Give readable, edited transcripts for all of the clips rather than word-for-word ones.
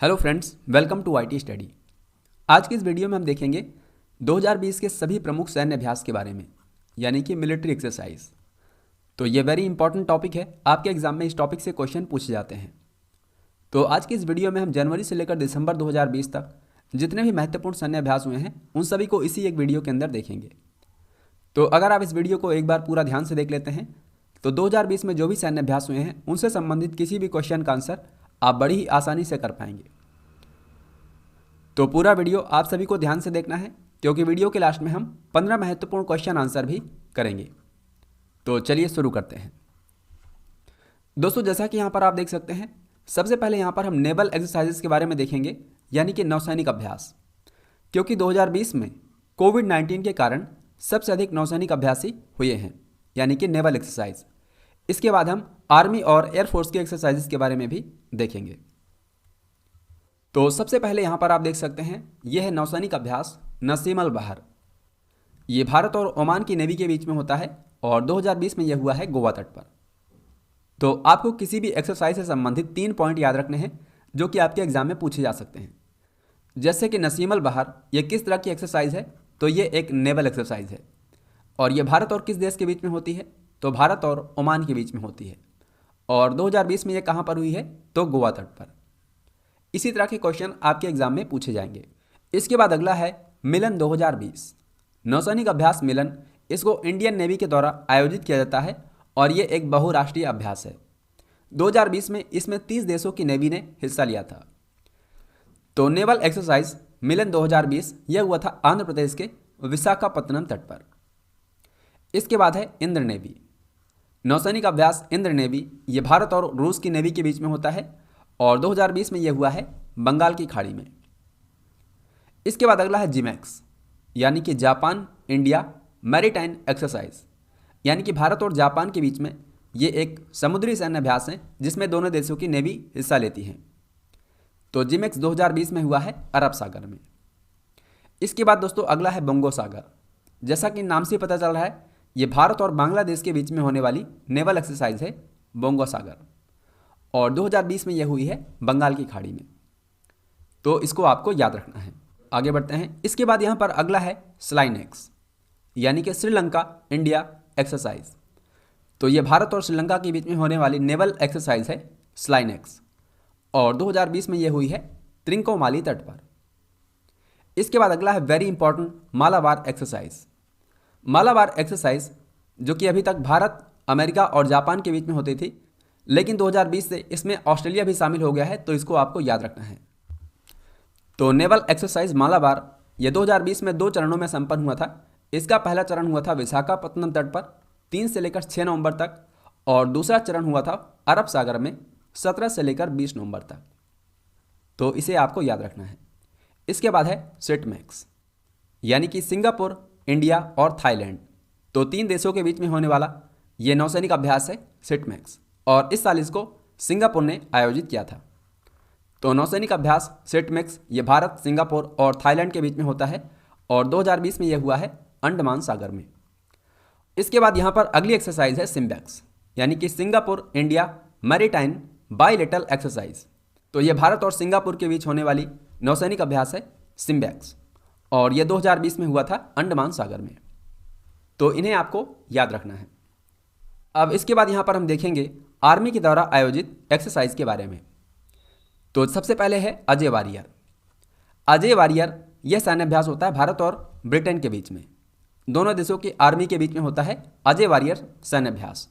Hello friends, welcome to IT study. आज की इस वीडियो में हम देखेंगे 2020 के सभी प्रमुख सैन्य अभ्यास के बारे में, यानी कि मिलिट्री एक्सरसाइज। तो ये वेरी इंपॉर्टेंट टॉपिक है, आपके एग्जाम में इस टॉपिक से क्वेश्चन पूछे जाते हैं। तो आज की इस वीडियो में हम जनवरी से लेकर दिसंबर 2020 तक जितने भी महत्वपूर्ण सैन्य अभ्यास हुए हैं उन सभी को इसी एक वीडियो के अंदर देखेंगे। तो अगर आप इस वीडियो को एक बार पूरा ध्यान से देख लेते हैं तो 2020 में जो भी सैन्य अभ्यास हुए हैं उनसे संबंधित किसी भी क्वेश्चन का आंसर आप बड़ी ही आसानी से कर पाएंगे। तो पूरा वीडियो आप सभी को ध्यान से देखना है, क्योंकि वीडियो के लास्ट में हम 15 महत्वपूर्ण क्वेश्चन आंसर भी करेंगे। तो चलिए शुरू करते हैं। दोस्तों, जैसा कि यहाँ पर आप देख सकते हैं, सबसे पहले यहाँ पर हम नेवल एक्सरसाइजेस के बारे में देखेंगे, यानी कि नौसैनिक अभ्यास। क्योंकि 2020 में कोविड-19 के कारण सबसे अधिक नौसैनिक अभ्यास ही हुए हैं, यानी कि नेवल एक्सरसाइज। इसके बाद हम आर्मी और एयरफोर्स के एक्सरसाइजेस के बारे में भी देखेंगे। तो सबसे पहले यहाँ पर आप देख सकते हैं, यह है नौसैनिक अभ्यास नसीम अल बहर। ये भारत और ओमान की नेवी के बीच में होता है और 2020 में यह हुआ है गोवा तट पर। तो आपको किसी भी एक्सरसाइज से संबंधित 3 पॉइंट याद रखने हैं जो कि आपके एग्जाम में पूछे जा सकते हैं। जैसे कि नसीम अल बहर ये किस तरह की एक्सरसाइज है, तो ये एक नेवल एक्सरसाइज है और ये भारत और किस देश के बीच में होती है, तो भारत और ओमान के बीच में होती है। और 2020 में ये कहाँ पर हुई है, तो गोवा तट पर। इसी तरह के क्वेश्चन आपके एग्जाम में पूछे जाएंगे। इसके बाद अगला है मिलन 2020। नौसैनिक अभ्यास मिलन, इसको इंडियन नेवी के द्वारा आयोजित किया जाता है और ये एक बहुराष्ट्रीय अभ्यास है। 2020 में इसमें 30 देशों की नेवी ने हिस्सा लिया था। तो नेवल एक्सरसाइज मिलन 2020 यह हुआ था आंध्र प्रदेश के विशाखापत्तनम तट पर। इसके बाद है इंद्र नेवी। नौसैनिक अभ्यास इंद्र नेवी ये भारत और रूस की नेवी के बीच में होता है और 2020 में यह हुआ है बंगाल की खाड़ी में। इसके बाद अगला है जिमैक्स, यानी कि जापान इंडिया मैरीटाइम एक्सरसाइज, यानी कि भारत और जापान के बीच में ये एक समुद्री सैन्य अभ्यास है जिसमें दोनों देशों की नेवी हिस्सा लेती हैं। तो जिमैक्स 2020 में हुआ है अरब सागर में। इसके बाद दोस्तों अगला है बोंगो सागर। जैसा कि नाम से पता चल रहा है, ये भारत और बांग्लादेश के बीच में होने वाली नेवल एक्सरसाइज है बोंगो सागर, और 2020 में यह हुई है बंगाल की खाड़ी में। तो इसको आपको याद रखना है। आगे बढ़ते हैं। इसके बाद यहाँ पर अगला है स्लाइनेक्स, यानी कि श्रीलंका इंडिया एक्सरसाइज। तो ये भारत और श्रीलंका के बीच में होने वाली नेवल एक्सरसाइज है स्लाइनेक्स, और 2020 में यह हुई है त्रिंकोमाली तट पर। इसके बाद अगला है very important Malabar exercise. Malabar exercise जो कि अभी तक भारत, अमेरिका और जापान के बीच में होती थी, लेकिन 2020 से इसमें ऑस्ट्रेलिया भी शामिल हो गया है, तो इसको आपको याद रखना है। तो नेवल एक्सरसाइज मालाबार ये 2020 में 2 चरणों में संपन्न हुआ था। इसका पहला चरण हुआ था विशाखापत्तनम तट पर 3 से लेकर 6 नवंबर तक, और दूसरा चरण हुआ था अरब सागर में 17 से लेकर 20 नवंबर तक। तो इसे आपको याद रखना है। इसके बाद है सिटमैक्स, यानी कि सिंगापुर इंडिया और थाईलैंड। तो 3 देशों के बीच में होने वाला ये नौसैनिक अभ्यास है सिटमैक्स, और इस साल इसको सिंगापुर ने आयोजित किया था। तो नौसैनिक अभ्यास सिटमैक्स ये भारत, सिंगापुर और थाईलैंड के बीच में होता है, और 2020 में यह हुआ है अंडमान सागर में। इसके बाद यहाँ पर अगली एक्सरसाइज है सिम्बैक्स, यानी कि Singapore India maritime bilateral exercise. तो ये भारत और सिंगापुर के बीच होने वाली नौसैनिक अभ्यास है सिम्बैक्स, और यह 2020 में हुआ था अंडमान सागर में। तो इन्हें आपको याद रखना है। अब इसके बाद यहाँ पर हम देखेंगे आर्मी के द्वारा आयोजित एक्सरसाइज के बारे में। तो सबसे पहले है अजय वारियर। अजय वारियर यह सैन्य अभ्यास होता है भारत और ब्रिटेन के बीच में। दोनों देशों की आर्मी के बीच में होता है अजय वारियर सैन्य अभ्यास,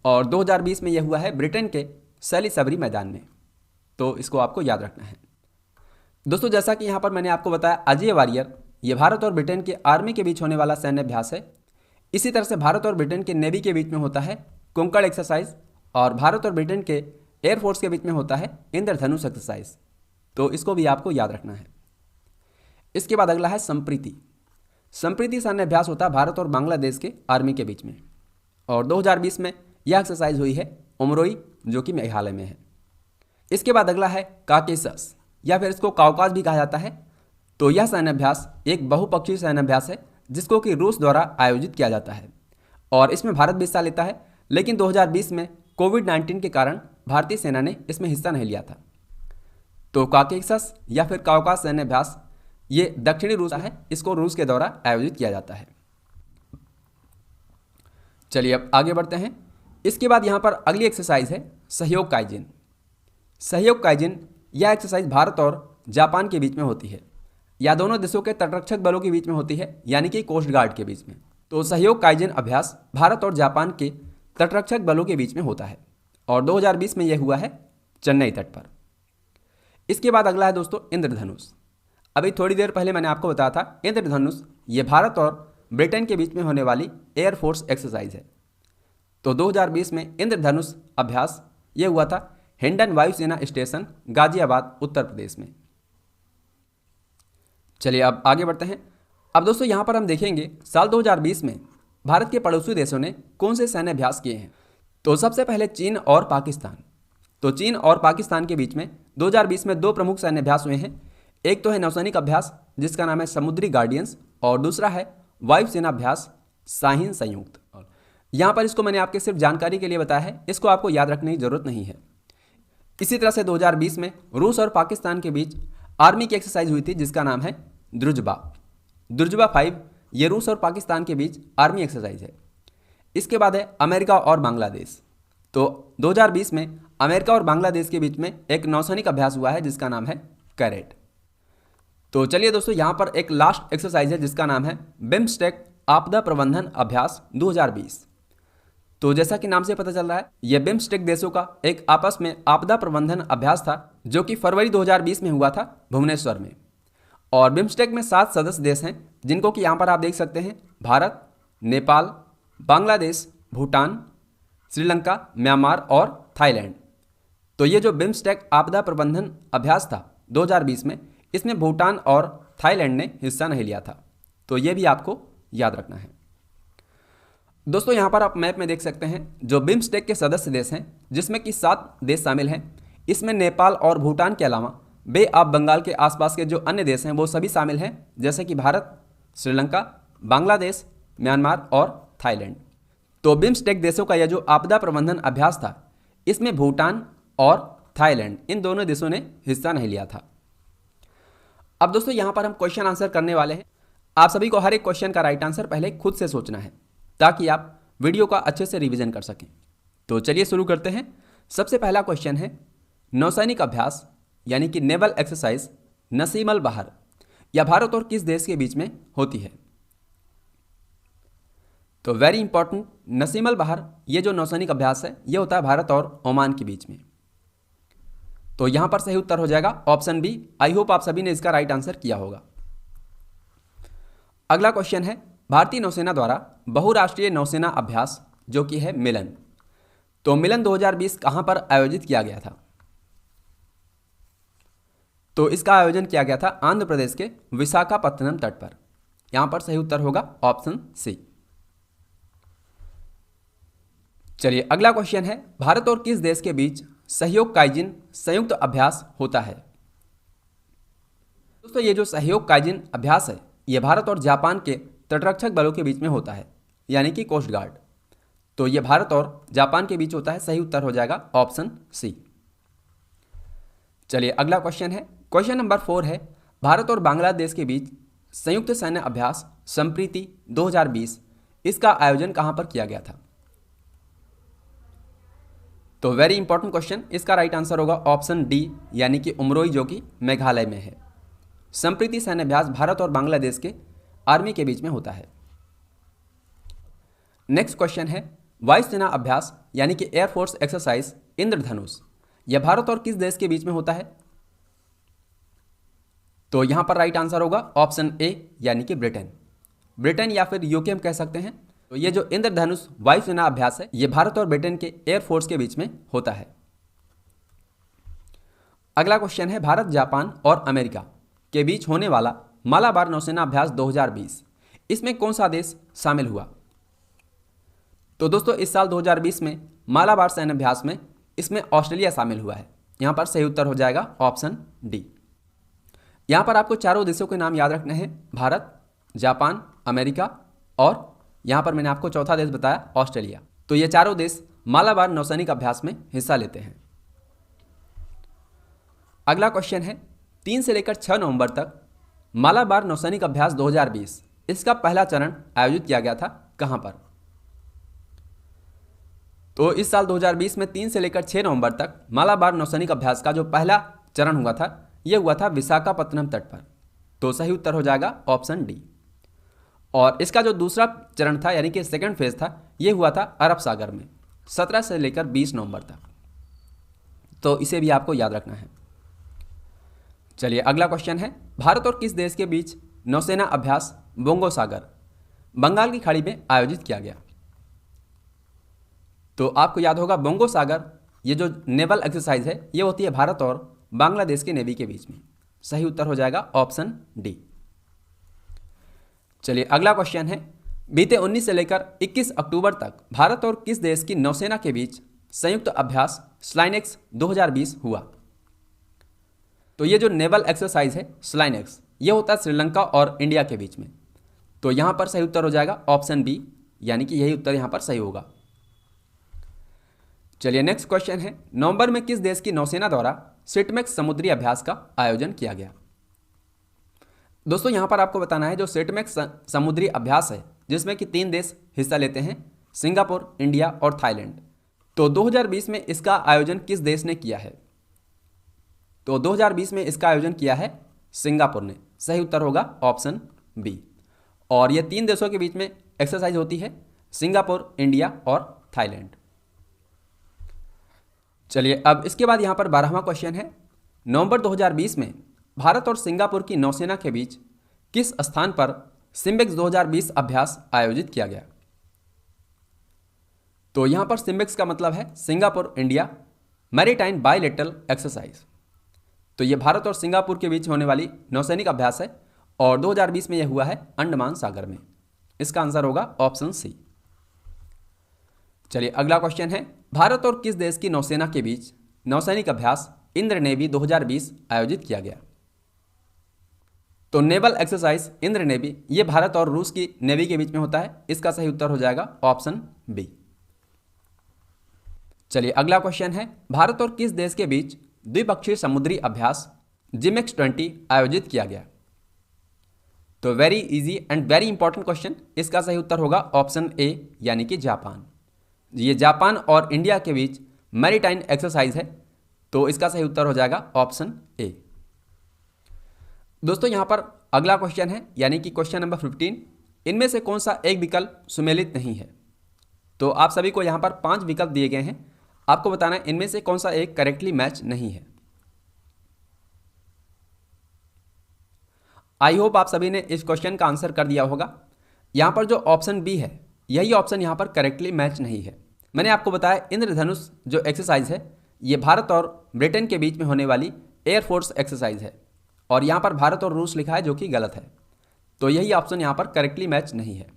और 2020 में यह हुआ है ब्रिटेन के सैलिसबरी मैदान में। तो इसको आपको याद रखना है। दोस्तों, जैसा कि यहाँ पर मैंने आपको बताया, अजय वारियर ये भारत और ब्रिटेन के आर्मी के बीच होने वाला सैन्य अभ्यास है। इसी तरह से भारत और ब्रिटेन के नेवी के बीच में होता है कोंकण एक्सरसाइज, और भारत और ब्रिटेन के एयरफोर्स के बीच में होता है इंद्रधनुष एक्सरसाइज। तो इसको भी आपको याद रखना है। इसके बाद अगला है संप्रीति। संप्रीति सैन्य अभ्यास होता है भारत और बांग्लादेश के आर्मी के बीच में, और 2020 में यह एक्सरसाइज हुई है उमरोई, जो कि मेघालय में है। इसके बाद अगला है काकेशस, या फिर इसको काउकाज भी कहा जाता है। तो यह सैन्य अभ्यास एक बहुपक्षीय सैन्य अभ्यास है जिसको कि रूस द्वारा आयोजित किया जाता है, और इसमें भारत भी हिस्सा लेता है, लेकिन 2020 में कोविड-19 के कारण भारतीय सेना ने इसमें हिस्सा नहीं लिया था। तो काकेशस या फिर काउकास सैन्य अभ्यास ये दक्षिणी रूस है, इसको रूस के द्वारा आयोजित किया जाता है। चलिए अब आगे बढ़ते हैं। इसके बाद यहाँ पर अगली एक्सरसाइज है सहयोग काइजिन। सहयोग काइजिन यह एक्सरसाइज भारत और जापान के बीच में होती है, या दोनों देशों के तटरक्षक बलों के बीच में होती है, यानी कि कोस्ट गार्ड के बीच में। तो सहयोग काइजिन अभ्यास भारत और जापान के तटरक्षक बलों के बीच में होता है और 2020 में यह हुआ है चेन्नई तट पर। इसके बाद अगला है दोस्तों इंद्रधनुष। अभी थोड़ी देर पहले मैंने आपको बताया था इंद्रधनुष ये भारत और ब्रिटेन के बीच में होने वाली एयरफोर्स एक्सरसाइज है। तो 2020 में इंद्रधनुष अभ्यास ये हुआ था हिंडन वायुसेना स्टेशन गाजियाबाद उत्तर प्रदेश में। चलिए अब आगे बढ़ते हैं। अब दोस्तों यहाँ पर हम देखेंगे साल 2020 में भारत के पड़ोसी देशों ने कौन से सैन्य अभ्यास किए हैं। तो सबसे पहले चीन और पाकिस्तान। तो चीन और पाकिस्तान के बीच में 2020 में दो प्रमुख सैन्य अभ्यास हुए हैं। एक तो है नौसैनिक अभ्यास जिसका नाम है समुद्री गार्डियंस, और दूसरा है वायुसेना अभ्यास शाहीन संयुक्त। यहाँ पर इसको मैंने आपके सिर्फ जानकारी के लिए बताया है, इसको आपको याद रखने की जरूरत नहीं है। इसी तरह से 2020 में रूस और पाकिस्तान के बीच आर्मी की एक्सरसाइज हुई थी जिसका नाम है द्रुजबा 5। ये रूस और पाकिस्तान के बीच आर्मी एक्सरसाइज है। इसके बाद है अमेरिका और बांग्लादेश। तो 2020 में अमेरिका और बांग्लादेश के बीच में एक नौसैनिक अभ्यास हुआ है जिसका नाम है कैरेट। तो चलिए दोस्तों यहाँ पर एक लास्ट एक्सरसाइज है जिसका नाम है बिम्स्टेक आपदा प्रबंधन अभ्यास 2020। तो जैसा कि नाम से पता चल रहा है यह बिम्स्टेक देशों का एक आपस में आपदा प्रबंधन अभ्यास था जो कि फरवरी 2020 में हुआ था भुवनेश्वर में। और बिम्स्टेक में 7 सदस्य देश हैं जिनको कि यहाँ पर आप देख सकते हैं भारत, नेपाल, बांग्लादेश, भूटान, श्रीलंका, म्यांमार और थाईलैंड। तो ये जो बिम्स्टेक आपदा प्रबंधन अभ्यास था 2020 में, इसमें भूटान और थाईलैंड ने हिस्सा नहीं लिया था। तो ये भी आपको याद रखना है। दोस्तों यहाँ पर आप मैप में देख सकते हैं जो बिम्स्टेक के सदस्य देश हैं जिसमें कि 7 देश शामिल हैं। इसमें नेपाल और भूटान के अलावा बे ऑफ बंगाल के आसपास के जो अन्य देश हैं वो सभी शामिल हैं, जैसे कि भारत, श्रीलंका, बांग्लादेश, म्यांमार और थाईलैंड। तो बिम्स्टेक देशों का यह जो आपदा प्रबंधन अभ्यास था इसमें भूटान और थाईलैंड इन दोनों देशों ने हिस्सा नहीं लिया था। अब दोस्तों यहाँ पर हम क्वेश्चन आंसर करने वाले हैं। आप सभी को हर एक क्वेश्चन का राइट आंसर पहले खुद से सोचना है ताकि आप वीडियो का अच्छे से रिवीजन कर सकें। तो चलिए शुरू करते हैं। सबसे पहला क्वेश्चन है नौसैनिक अभ्यास यानी कि नेवल एक्सरसाइज नसीम अल बहर या भारत और किस देश के बीच में होती है। तो वेरी इंपॉर्टेंट, नसीम अल बहर ये जो नौसैनिक अभ्यास है ये होता है भारत और ओमान के बीच में। तो यहां पर सही उत्तर हो जाएगा ऑप्शन बी। आई होप आप सभी ने इसका राइट आंसर किया होगा। अगला क्वेश्चन है भारतीय नौसेना द्वारा बहुराष्ट्रीय नौसेना अभ्यास जो कि है मिलन। तो मिलन 2020 कहां पर आयोजित किया गया था। तो इसका आयोजन किया गया था आंध्र प्रदेश के विशाखापत्तनम तट पर। यहां पर सही उत्तर होगा ऑप्शन सी। चलिए अगला क्वेश्चन है भारत और किस देश के बीच सहयोग काइजिन संयुक्त अभ्यास होता है। दोस्तों ये जो सहयोग काइजिन अभ्यास है ये भारत और जापान के तटरक्षक बलों के बीच में होता है, यानी कि कोस्ट गार्ड। तो ये भारत और जापान के बीच होता है। सही उत्तर हो जाएगा ऑप्शन सी। चलिए अगला क्वेश्चन है क्वेश्चन नंबर 4 है भारत और बांग्लादेश के बीच संयुक्त सैन्य अभ्यास संप्रीति 2020 इसका आयोजन कहां पर किया गया था। तो वेरी इंपॉर्टेंट क्वेश्चन, इसका राइट आंसर होगा ऑप्शन डी यानी कि उमरोई जो कि मेघालय में है। संप्रीति सैन्य अभ्यास भारत और बांग्लादेश के आर्मी के बीच में होता है। नेक्स्ट क्वेश्चन है वायुसेना अभ्यास यानी कि एयरफोर्स एक्सरसाइज इंद्रधनुष यह भारत और किस देश के बीच में होता है। तो यहां पर राइट आंसर होगा ऑप्शन ए यानी कि ब्रिटेन या फिर यूके हम कह सकते हैं। तो ये जो इंद्रधनुष वायुसेना अभ्यास है ये भारत और ब्रिटेन के एयरफोर्स के बीच में होता है। अगला क्वेश्चन है भारत, जापान और अमेरिका के बीच होने वाला मालाबार नौसेना अभ्यास 2020 इसमें कौन सा देश शामिल हुआ। तो दोस्तों इस साल 2020 में मालाबार सैन्य अभ्यास में इसमें ऑस्ट्रेलिया शामिल हुआ है। यहां पर सही उत्तर हो जाएगा ऑप्शन डी। यहां पर आपको चारों देशों के नाम याद रखने हैं, भारत, जापान, अमेरिका और यहां पर मैंने आपको चौथा देश बताया ऑस्ट्रेलिया। तो ये चारों देश मालाबार नौसैनिक अभ्यास में हिस्सा लेते हैं। अगला क्वेश्चन है 3 से लेकर 6 नवंबर तक मालाबार नौसैनिक अभ्यास 2020 इसका पहला चरण आयोजित किया गया था कहां पर? तो इस साल 2020 में 3 से लेकर 6 नवंबर तक मालाबार नौसैनिक अभ्यास का जो पहला चरण हुआ था यह हुआ था विशाखापत्तनम तट पर। तो सही उत्तर हो जाएगा ऑप्शन डी। और इसका जो दूसरा चरण था यानी कि सेकंड फेज था यह हुआ था अरब सागर में 17 से लेकर 20 नवंबर तक। तो इसे भी आपको याद रखना है। चलिए अगला क्वेश्चन है भारत और किस देश के बीच नौसेना अभ्यास बोंगो सागर बंगाल की खाड़ी में आयोजित किया गया? तो आपको याद होगा बोंगो सागर ये जो नेवल एक्सरसाइज है ये होती है भारत और बांग्लादेश के नेवी के बीच में। सही उत्तर हो जाएगा ऑप्शन डी। चलिए अगला क्वेश्चन है बीते 19 से लेकर 21 अक्टूबर तक भारत और किस देश की नौसेना के बीच संयुक्त अभ्यास स्लाइनेक्स 2020 हुआ? तो ये जो नेवल एक्सरसाइज है स्लाइनेक्स ये होता है श्रीलंका और इंडिया के बीच में। तो यहां पर सही उत्तर हो जाएगा ऑप्शन बी, यानी कि यही उत्तर यहां पर सही होगा। चलिए नेक्स्ट क्वेश्चन है नवंबर में किस देश की नौसेना द्वारा सिटमैक्स समुद्री अभ्यास का आयोजन किया गया? दोस्तों यहां पर आपको बताना है जो सिटमैक्स समुद्री अभ्यास है जिसमें कि 3 देश हिस्सा लेते हैं, सिंगापुर, इंडिया और थाईलैंड। तो 2020 में इसका आयोजन किस देश ने किया है? तो 2020 में इसका आयोजन किया है सिंगापुर ने। सही उत्तर होगा ऑप्शन बी। और ये 3 देशों के बीच में एक्सरसाइज होती है, सिंगापुर, इंडिया और थाईलैंड। चलिए अब इसके बाद यहाँ पर 12वां क्वेश्चन है नवंबर 2020 में भारत और सिंगापुर की नौसेना के बीच किस स्थान पर सिम्बेक्स 2020 अभ्यास आयोजित किया गया? तो यहाँ पर सिम्बेक्स का मतलब है Singapore India maritime bilateral exercise. तो ये भारत और सिंगापुर के बीच होने वाली नौसैनिक अभ्यास है और 2020 में यह हुआ है अंडमान सागर में। इसका आंसर होगा ऑप्शन सी। चलिए अगला क्वेश्चन है भारत और किस देश की नौसेना के बीच नौसैनिक अभ्यास इंद्र नेवी 2020 आयोजित किया गया? तो नेवल एक्सरसाइज इंद्र नेवी ये भारत और रूस की नेवी के बीच में होता है। इसका सही उत्तर हो जाएगा ऑप्शन बी। चलिए अगला क्वेश्चन है भारत और किस देश के बीच द्विपक्षीय समुद्री अभ्यास जिमेक्स 20 आयोजित किया गया? तो very easy and very important question. इसका सही उत्तर होगा ऑप्शन ए, यानी कि जापान। ये जापान और इंडिया के बीच मैरीटाइम एक्सरसाइज है। तो इसका सही उत्तर हो जाएगा ऑप्शन ए। दोस्तों यहां पर अगला क्वेश्चन है यानी कि क्वेश्चन नंबर 15, इनमें से कौन सा एक विकल्प सुमेलित नहीं है? तो आप सभी को यहां पर 5 विकल्प दिए गए हैं, आपको बताना है इनमें से कौन सा एक करेक्टली मैच नहीं है। आई होप आप सभी ने इस क्वेश्चन का आंसर कर दिया होगा। यहां पर जो ऑप्शन बी है यही ऑप्शन यहां पर करेक्टली मैच नहीं है। मैंने आपको बताया इंद्रधनुष जो एक्सरसाइज है ये भारत और ब्रिटेन के बीच में होने वाली एयरफोर्स एक्सरसाइज है और यहाँ पर भारत और रूस लिखा है जो कि गलत है। तो यही ऑप्शन यहाँ पर करेक्टली मैच नहीं है।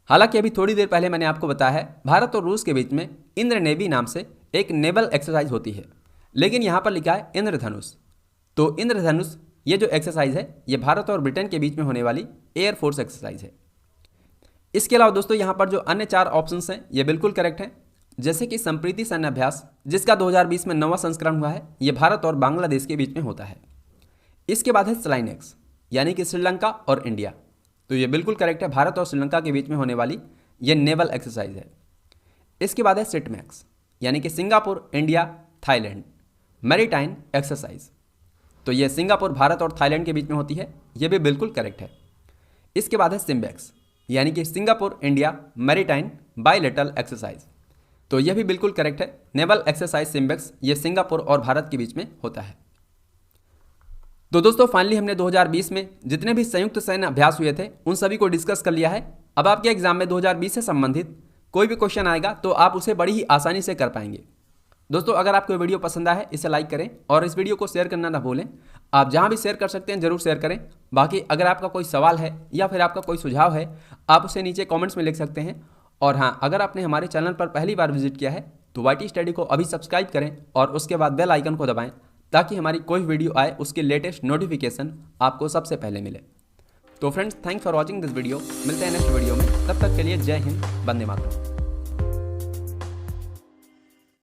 हालांकि अभी थोड़ी देर पहले मैंने आपको बताया है भारत और रूस के बीच में इंद्र नेवी नाम से एक नेवल एक्सरसाइज होती है, लेकिन यहाँ पर लिखा है इंद्रधनुष। तो इंद्रधनुष ये जो एक्सरसाइज है ये भारत और ब्रिटेन के बीच में होने वाली एयरफोर्स एक्सरसाइज है। इसके अलावा दोस्तों यहाँ पर जो अन्य 4 ऑप्शंस हैं ये बिल्कुल करेक्ट हैं, जैसे कि संप्रीति सैन्य अभ्यास जिसका 2020 में 9वां संस्करण हुआ है, ये भारत और बांग्लादेश के बीच में होता है। इसके बाद है स्लाइनेक्स यानी कि श्रीलंका और इंडिया। तो ये बिल्कुल करेक्ट है, भारत और श्रीलंका के बीच में होने वाली ये नेवल एक्सरसाइज है। इसके बाद है सिटमैक्स यानी कि Singapore, India, Thailand maritime exercise. तो ये सिंगापुर, भारत और थाईलैंड के बीच में होती है, ये भी बिल्कुल करेक्ट है। इसके बाद है सिम्बेक्स यानी कि Singapore, India maritime bilateral exercise. तो यह भी बिल्कुल करेक्ट है, नेवल एक्सरसाइज सिम्बेक्स ये सिंगापुर और भारत के बीच में होता है। तो दोस्तों फाइनली हमने 2020 में जितने भी संयुक्त सैन्य अभ्यास हुए थे उन सभी को डिस्कस कर लिया है। अब आपके एग्जाम में 2020 से संबंधित कोई भी क्वेश्चन आएगा तो आप उसे बड़ी ही आसानी से कर पाएंगे। दोस्तों अगर आपको वीडियो पसंद आया है इसे लाइक करें और इस वीडियो को शेयर करना ना भूलें। आप जहां भी शेयर कर सकते हैं जरूर शेयर करें। बाकी अगर आपका कोई सवाल है या फिर आपका कोई सुझाव है आप उसे नीचे कमेंट्स में लिख सकते हैं। और हाँ, अगर आपने हमारे चैनल पर पहली बार विजिट किया है तो YT स्टडी को अभी सब्सक्राइब करें और उसके बाद बेल आइकन को दबाएं ताकि हमारी कोई वीडियो आए उसकी लेटेस्ट नोटिफिकेशन आपको सबसे पहले मिले। तो friends, thanks for watching this video. मिलते हैं नेक्स्ट वीडियो में, तब तक के लिए जय हिंद, वंदे मातरम।